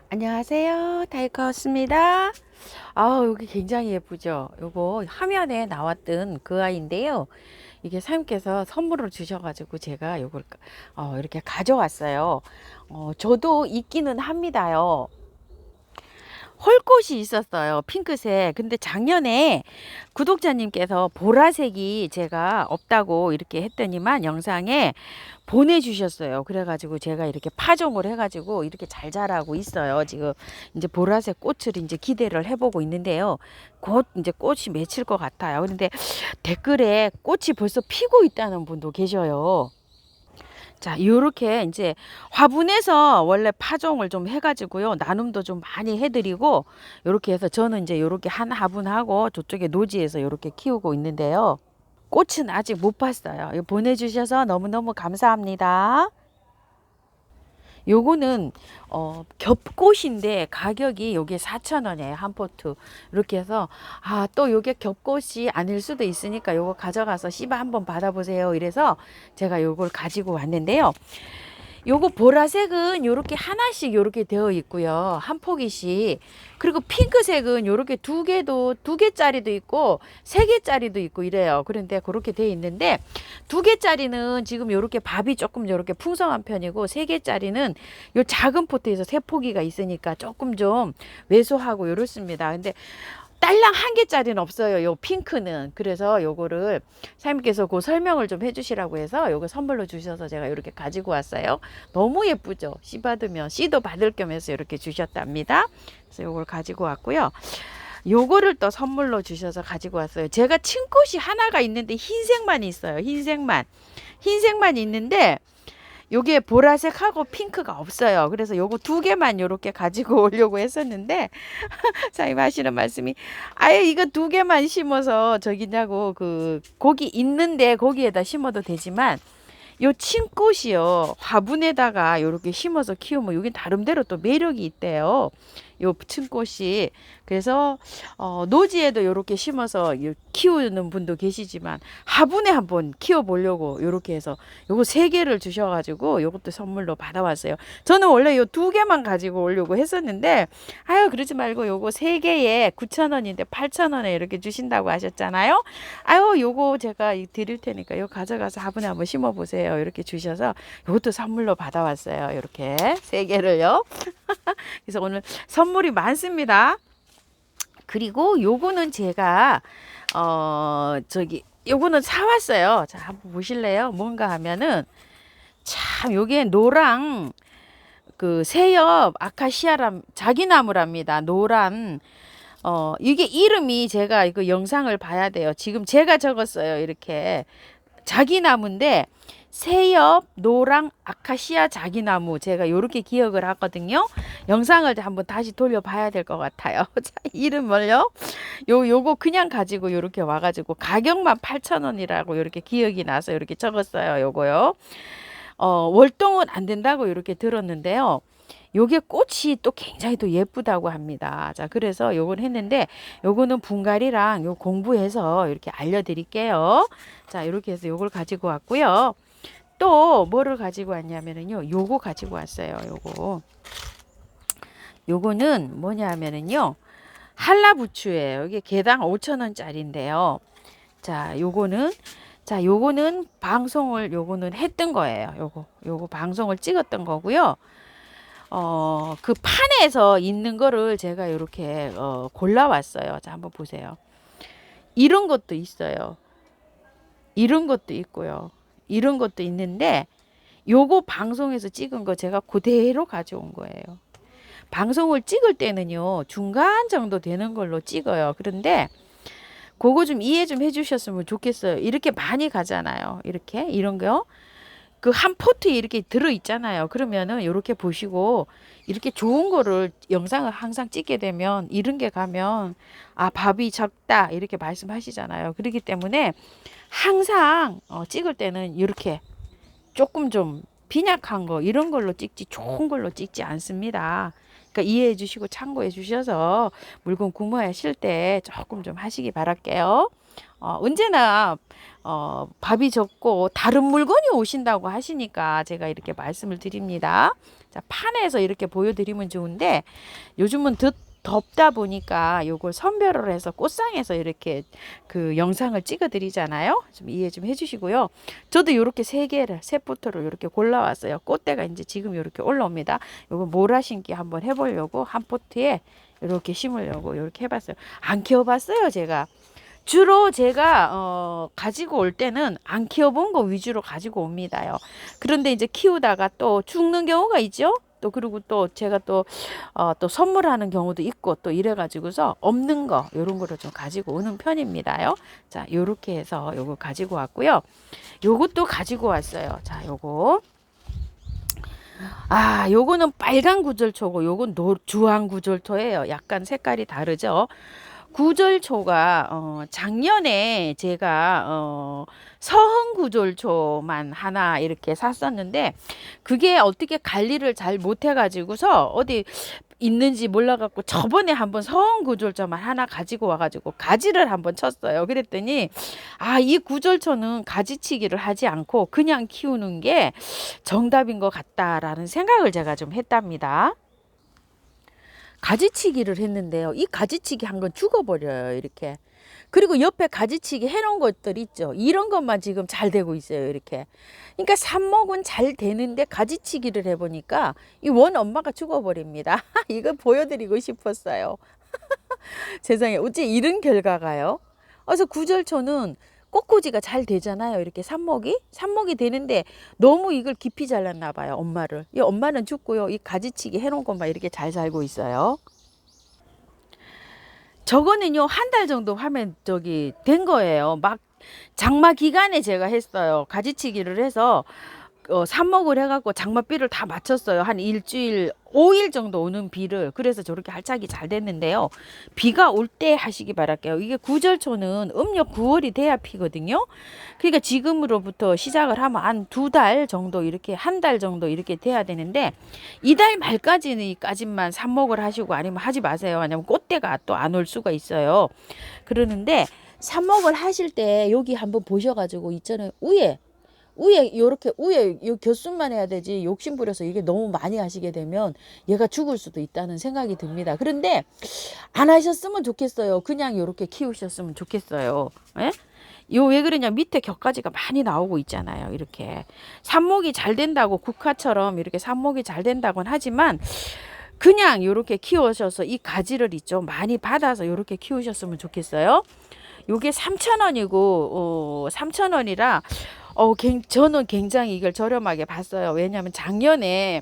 안녕하세요. 타이커스입니다. 아, 여기 굉장히 예쁘죠? 요거 화면에 나왔던 그 아이인데요. 이게 사장님께서 선물을 주셔가지고 제가 요걸 이렇게 가져왔어요. 저도 있기는 합니다요. 홀꽃이 있었어요. 핑크색. 근데 작년에 구독자님께서 보라색이 제가 없다고 이렇게 했더니만 영상에 보내주셨어요. 그래가지고 제가 이렇게 파종을 해가지고 이렇게 잘 자라고 있어요. 지금 이제 보라색 꽃을 이제 기대를 해보고 있는데요. 곧 이제 꽃이 맺힐 것 같아요. 그런데 댓글에 꽃이 벌써 피고 있다는 분도 계셔요. 자, 요렇게 이제 화분에서 원래 파종을 좀 해가지고요. 나눔도 좀 많이 해드리고, 요렇게 해서 저는 이제 요렇게 한 화분하고 저쪽에 노지에서 요렇게 키우고 있는데요. 꽃은 아직 못 봤어요. 이거 보내주셔서 너무너무 감사합니다. 요거는 겹꽃인데 가격이 요게 4,000원이에요. 한 포트. 이렇게 해서 또 요게 겹꽃이 아닐 수도 있으니까 요거 가져가서 씨바 한번 받아보세요. 이래서 제가 요걸 가지고 왔는데요. 요거 보라색은 요렇게 하나씩 요렇게 되어 있고요. 한 포기씩. 그리고 핑크색은 요렇게 두 개짜리도 있고 세 개짜리도 있고 이래요. 그런데 그렇게 되어 있는데 두 개짜리는 지금 요렇게 밥이 조금 요렇게 풍성한 편이고 세 개짜리는 요 작은 포트에서 세 포기가 있으니까 조금 좀 왜소하고 요렇습니다. 근데 딸랑 한 개짜리는 없어요. 요 핑크는. 그래서 요거를 사장님께서 그 설명을 좀 해주시라고 해서 요거 선물로 주셔서 제가 이렇게 가지고 왔어요. 너무 예쁘죠? 씨 받으면 씨도 받을 겸해서 이렇게 주셨답니다. 그래서 요걸 가지고 왔고요. 요거를 또 선물로 주셔서 가지고 왔어요. 제가 친꽃이 하나가 있는데 흰색만 있어요. 흰색만 있는데 요게 보라색하고 핑크가 없어요. 그래서 요거 두 개만 요렇게 가지고 오려고 했었는데 사장님 하시는 말씀이 아예 이거 두 개만 심어서 저기냐고 그 거기 있는데 거기에다 심어도 되지만 요 친꽃이요 화분에다가 요렇게 심어서 키우면 여긴 나름대로 또 매력이 있대요. 요 친꽃이 그래서 노지에도 요렇게 심어서 키우는 분도 계시지만 화분에 한번 키워 보려고 요렇게 해서 요거 세 개를 주셔가지고 요것도 선물로 받아왔어요. 저는 원래 요 두 개만 가지고 오려고 했었는데 아유 그러지 말고 요거 세 개에 9,000원인데 8,000원에 이렇게 주신다고 하셨잖아요. 아유 요거 제가 드릴 테니까 요 가져가서 화분에 한번 심어 보세요. 이렇게 주셔서 요것도 선물로 받아왔어요. 이렇게 세 개를요. 그래서 오늘 선물이 많습니다. 그리고 요거는 제가 요거는 사왔어요. 자 한번 보실래요? 뭔가 하면은 참 요게 노랑 그 새엽 아카시아람 자기나무랍니다. 노란 이게 이름이 제가 이거 영상을 봐야 돼요. 지금 제가 적었어요. 이렇게 자기나무인데 새엽, 노랑, 아카시아 자기나무 제가 이렇게 기억을 하거든요. 영상을 한번 다시 돌려봐야 될 것 같아요. 자, 이름을요. 요거 그냥 가지고 이렇게 와가지고 가격만 8,000원이라고 이렇게 기억이 나서 이렇게 적었어요. 요거요. 월동은 안 된다고 이렇게 들었는데요. 요게 꽃이 또 굉장히 또 예쁘다고 합니다. 자, 그래서 요걸 했는데 요거는 분갈이랑 요 공부해서 이렇게 알려드릴게요. 자, 이렇게 해서 요걸 가지고 왔고요. 또 뭐를 가지고 왔냐면은요. 요거 가지고 왔어요. 요거는 뭐냐 하면은요. 한라부추예요. 이게 개당 5,000원짜리인데요. 자, 요거는 방송을 요거는 했던 거예요. 요거 방송을 찍었던 거고요. 그 판에서 있는 거를 제가 이렇게 골라왔어요. 자, 한번 보세요. 이런 것도 있어요. 이런 것도 있고요. 이런 것도 있는데 요거 방송에서 찍은 거 제가 그대로 가져온 거예요. 방송을 찍을 때는요. 중간 정도 되는 걸로 찍어요. 그런데 그거 좀 이해 좀 해주셨으면 좋겠어요. 이렇게 많이 가잖아요. 이렇게 이런 거. 그 한 포트에 이렇게 들어 있잖아요. 그러면은 이렇게 보시고 이렇게 좋은 거를 영상을 항상 찍게 되면 이런 게 가면 밥이 적다 이렇게 말씀하시잖아요. 그렇기 때문에 항상 찍을 때는 이렇게 조금 좀 빈약한 거 이런 걸로 찍지 좋은 걸로 찍지 않습니다. 그러니까 이해해 주시고 참고해 주셔서 물건 구매하실 때 조금 좀 하시기 바랄게요. 언제나 밥이 적고 다른 물건이 오신다고 하시니까 제가 이렇게 말씀을 드립니다. 자, 자, 판에서 이렇게 보여드리면 좋은데 요즘은 덥다 보니까 요걸 선별을 해서 꽃상에서 이렇게 그 영상을 찍어 드리잖아요. 좀 이해 좀 해주시고요. 저도 요렇게 세 포트를 이렇게 골라왔어요. 꽃대가 이제 지금 이렇게 올라옵니다. 요거 모라 심기 한번 해보려고 한 포트에 이렇게 심으려고 이렇게 해봤어요. 안 키워봤어요, 제가. 주로 제가 가지고 올 때는 안 키워본 거 위주로 가지고 옵니다요. 그런데 이제 키우다가 또 죽는 경우가 있죠. 또 그리고 또 제가 또 선물하는 경우도 있고 또 이래 가지고서 없는 거 요런 거를 좀 가지고 오는 편입니다요. 자, 요렇게 해서 요거 가지고 왔고요. 요것도 가지고 왔어요. 자, 요거. 아, 요거는 빨간 구절초고 요건 주황 구절초예요. 약간 색깔이 다르죠. 구절초가 작년에 제가 서흥 구절초만 하나 이렇게 샀었는데 그게 어떻게 관리를 잘 못해 가지고서 어디 있는지 몰라 갖고 저번에 한번 서흥 구절초만 하나 가지고 와 가지고 가지를 한번 쳤어요. 그랬더니 아, 이 구절초는 가지치기를 하지 않고 그냥 키우는 게 정답인 것 같다라는 생각을 제가 좀 했답니다. 가지치기를 했는데요. 이 가지치기 한 건 죽어버려요. 이렇게. 그리고 옆에 가지치기 해놓은 것들 있죠. 이런 것만 지금 잘 되고 있어요. 이렇게. 그러니까 삽목은 잘 되는데 가지치기를 해보니까 이 원 엄마가 죽어버립니다. 이거 보여드리고 싶었어요. 세상에 어째 이런 결과가요. 그래서 구절초는 꽃꽂이가 잘 되잖아요. 이렇게 삽목이 되는데 너무 이걸 깊이 잘랐나 봐요. 엄마를. 이 엄마는 죽고요. 이 가지치기 해놓은 것만 이렇게 잘 살고 있어요. 저거는요, 한 달 정도 하면 된 거예요. 막 장마 기간에 제가 했어요. 가지치기를 해서 삽목을 해갖고 장맛비를 다 맞췄어요. 한 일주일, 5일 정도 오는 비를. 그래서 저렇게 활착이 잘 됐는데요. 비가 올 때 하시기 바랄게요. 이게 구절초는 음력 9월이 돼야 피거든요. 그러니까 지금으로부터 시작을 하면 한 2달 정도 이렇게, 한 달 정도 이렇게 돼야 되는데 이달 말까지만 삽목을 하시고 아니면 하지 마세요. 왜냐면 꽃대가 또 안 올 수가 있어요. 그러는데 삽목을 하실 때 여기 한번 보셔가지고 있잖아요. 요렇게 위에 요 곁순만 해야 되지 욕심 부려서 이게 너무 많이 하시게 되면 얘가 죽을 수도 있다는 생각이 듭니다. 그런데 안 하셨으면 좋겠어요. 그냥 요렇게 키우셨으면 좋겠어요. 예? 요 왜 그러냐, 밑에 격가지가 많이 나오고 있잖아요. 이렇게 삽목이 잘 된다고 국화처럼 이렇게 삽목이 잘 된다고는 하지만 그냥 요렇게 키우셔서 이 가지를 있죠 많이 받아서 요렇게 키우셨으면 좋겠어요. 요게 3,000원이고 3,000원이라 저는 굉장히 이걸 저렴하게 봤어요. 왜냐하면 작년에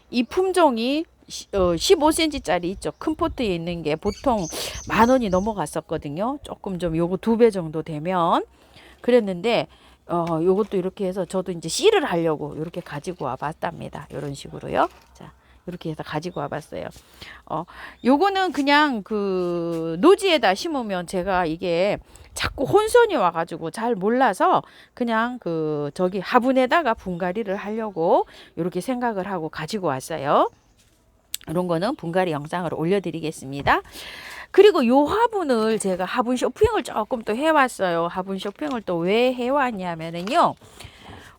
이 품종이 15cm짜리 있죠. 큰 포트에 있는 게 보통 10,000원이 넘어갔었거든요. 조금 좀 요거 2배 정도 되면 그랬는데 요것도 이렇게 해서 저도 이제 씨를 하려고 이렇게 가지고 와 봤답니다. 이런 식으로요. 자, 이렇게 해서 가지고 와 봤어요. 요거는 그냥 그 노지에다 심으면 제가 이게 자꾸 혼선이 와가지고 잘 몰라서 그냥 그 저기 화분에다가 분갈이를 하려고 이렇게 생각을 하고 가지고 왔어요. 이런 거는 분갈이 영상을 올려드리겠습니다. 그리고 요 화분을 제가 화분 쇼핑을 조금 또 해왔어요. 화분 쇼핑을 또 왜 해왔냐면은요.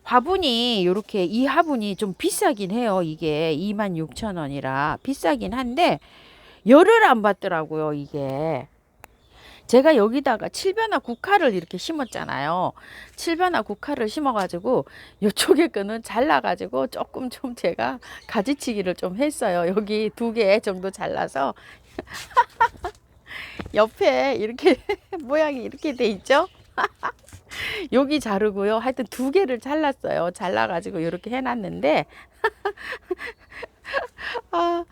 화분이 요렇게 이 화분이 좀 비싸긴 해요. 이게 26,000원이라 비싸긴 한데 열을 안 받더라고요. 이게 제가 여기다가 칠변화 국화를 이렇게 심었잖아요. 칠변화 국화를 심어가지고 이쪽에 거는 잘라가지고 조금 좀 제가 가지치기를 좀 했어요. 여기 2개 정도 잘라서 옆에 이렇게 모양이 이렇게 돼 있죠. 여기 자르고요. 하여튼 2개를 잘랐어요. 잘라가지고 이렇게 해놨는데 아,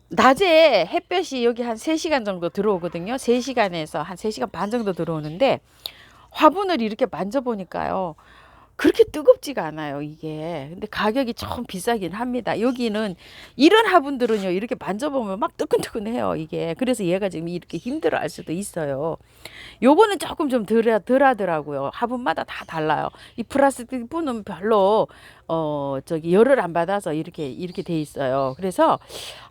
낮에 햇볕이 여기 한 3시간 정도 들어오거든요. 3시간에서 한 3시간 반 정도 들어오는데 화분을 이렇게 만져보니까요. 그렇게 뜨겁지가 않아요, 이게. 근데 가격이 좀 비싸긴 합니다. 여기는 이런 화분들은요, 이렇게 만져보면 막 뜨끈뜨끈해요, 이게. 그래서 얘가 지금 이렇게 힘들어 할 수도 있어요. 요거는 조금 좀 덜 하더라고요. 화분마다 다 달라요. 이 플라스틱 분은 별로 저기 열을 안 받아서 이렇게 돼 있어요. 그래서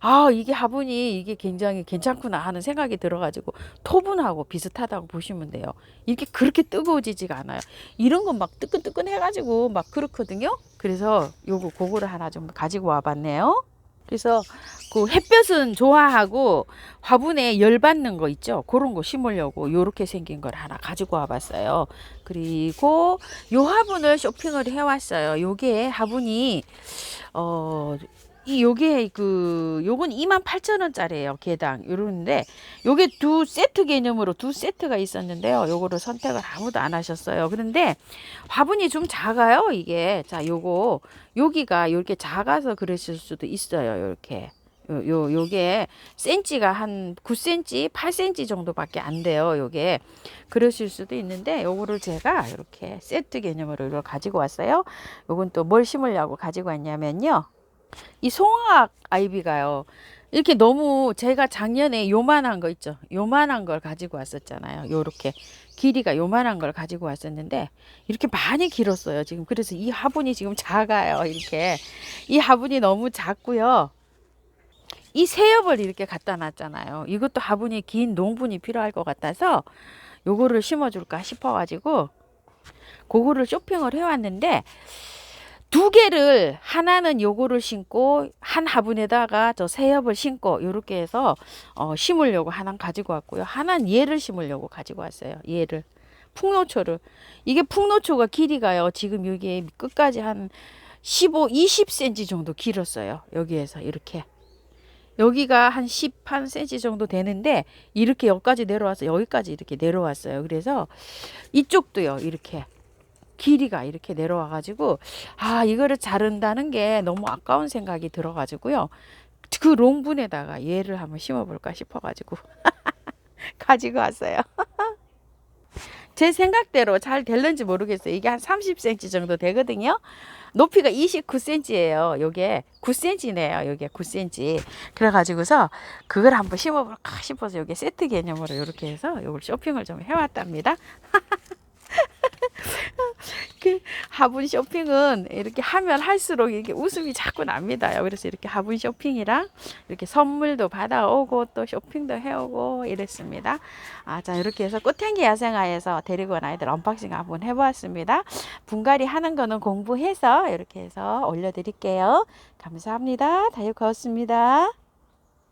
아, 이게 화분이 이게 굉장히 괜찮구나 하는 생각이 들어가지고 토분하고 비슷하다고 보시면 돼요. 이게 그렇게 뜨거워지지가 않아요. 이런 건 막 뜨끈뜨끈 해가지고 막 그렇거든요. 그래서 그거를 하나 좀 가지고 와봤네요. 그래서 그 햇볕은 좋아하고 화분에 열 받는 거 있죠. 그런 거 심으려고 요렇게 생긴 걸 하나 가지고 와봤어요. 그리고 요 화분을 쇼핑을 해왔어요. 요게 화분이 요게 요건 28,000원짜리예요. 개당. 요런데 요게 두 세트 개념으로 두 세트가 있었는데요. 요거를 선택을 아무도 안 하셨어요. 그런데 화분이 좀 작아요, 이게. 자, 여기가 요렇게 작아서 그러실 수도 있어요. 요렇게. 요게 센치가 한 9cm, 8cm 정도밖에 안 돼요. 요게. 그러실 수도 있는데 요거를 제가 이렇게 세트 개념으로 이걸 가지고 왔어요. 요건 또 뭘 심으려고 가지고 왔냐면요. 이 송화학 아이비가요. 이렇게 너무 제가 작년에 요만한 거 있죠. 요만한 걸 가지고 왔었잖아요. 요렇게 길이가 요만한 걸 가지고 왔었는데 이렇게 많이 길었어요. 지금 그래서 이 화분이 지금 작아요. 이렇게 이 화분이 너무 작고요. 이 새엽을 이렇게 갖다 놨잖아요. 이것도 화분이 긴 농분이 필요할 것 같아서 요거를 심어줄까 싶어가지고 그거를 쇼핑을 해왔는데 두 개를 하나는 요거를 심고 한 화분에다가 저 새엽을 심고 요렇게 해서 심으려고 하나 가지고 왔고요. 하나는 얘를 심으려고 가지고 왔어요. 얘를 풍노초를. 이게 풍노초가 길이가요. 지금 여기 끝까지 한 15, 20cm 정도 길었어요. 여기에서 이렇게. 여기가 한 10cm 정도 되는데 이렇게 여기까지 내려와서 여기까지 이렇게 내려왔어요. 그래서 이쪽도요. 이렇게. 길이가 이렇게 내려와 가지고 아, 이거를 자른다는 게 너무 아까운 생각이 들어 가지고요. 그 롱분에다가 얘를 한번 심어 볼까 싶어 가지고 가지고 왔어요. 제 생각대로 잘 될는지 모르겠어요. 이게 한 30cm 정도 되거든요. 높이가 29cm예요. 요게 9cm네요. 요게 9cm. 그래 가지고서 그걸 한번 심어 볼까 싶어서 요게 세트 개념으로 이렇게 해서 요걸 쇼핑을 좀 해왔답니다. 그 화분 쇼핑은 이렇게 하면 할수록 이렇게 웃음이 자꾸 납니다. 그래서 이렇게 화분 쇼핑이랑 이렇게 선물도 받아오고 또 쇼핑도 해오고 이랬습니다. 아, 자, 이렇게 해서 꽃향기 야생화에서 데리고 온 아이들 언박싱 한번 해보았습니다. 분갈이 하는 거는 공부해서 이렇게 해서 올려드릴게요. 감사합니다. 다육하우스입니다.